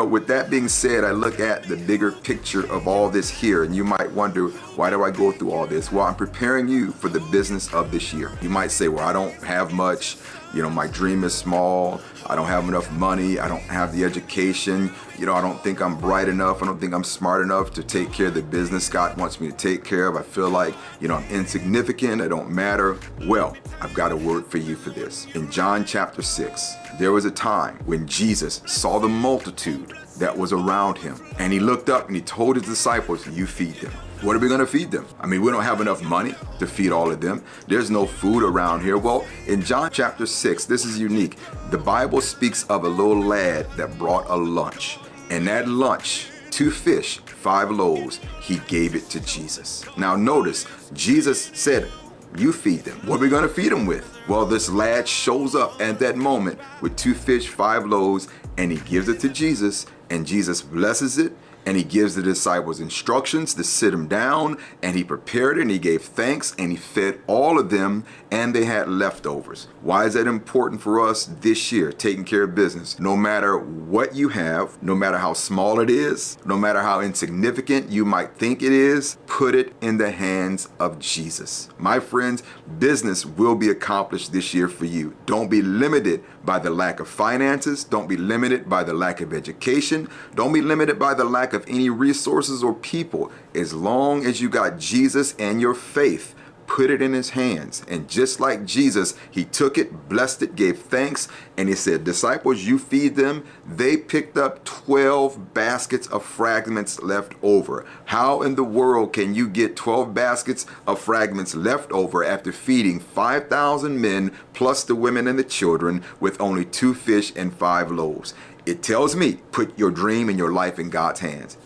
with that being said, I look at the bigger picture of all this here, and you might wonder, why do I go through all this? Well, I'm preparing you for the business of this year. You might say, well, I don't have much. My dream is small. I don't have enough money. I don't have the education. I don't think I'm bright enough. I don't think I'm smart enough to take care of the business God wants me to take care of. I feel like, I'm insignificant. I don't matter. Well, I've got a word for you for this. In John chapter 6, there was a time when Jesus saw the multitude that was around him, and he looked up and he told his disciples, you feed them. What are we going to feed them? We don't have enough money to feed all of them. There's no food around here. Well, in John chapter 6, this is unique. The Bible speaks of a little lad that brought a lunch. And that lunch, 2 fish, 5 loaves, he gave it to Jesus. Now notice, Jesus said, you feed them. What are we going to feed them with? Well, this lad shows up at that moment with 2 fish, 5 loaves, and he gives it to Jesus, and Jesus blesses it. And he gives the disciples instructions to sit them down, and he prepared it, and he gave thanks, and he fed all of them, and they had leftovers. Why is that important for us this year, taking care of business? No matter what you have, no matter how small it is, no matter how insignificant you might think it is, put it in the hands of Jesus. My friends, business will be accomplished this year for you. Don't be limited by the lack of finances. Don't be limited by the lack of education. Don't be limited by the lack of any resources or people. As long as you got Jesus and your faith, put it in his hands. And just like Jesus, he took it, blessed it, gave thanks, and he said, disciples, you feed them. They picked up 12 baskets of fragments left over. How in the world can you get 12 baskets of fragments left over after feeding 5,000 men plus the women and the children with only 2 fish and 5 loaves? It tells me, put your dream and your life in God's hands.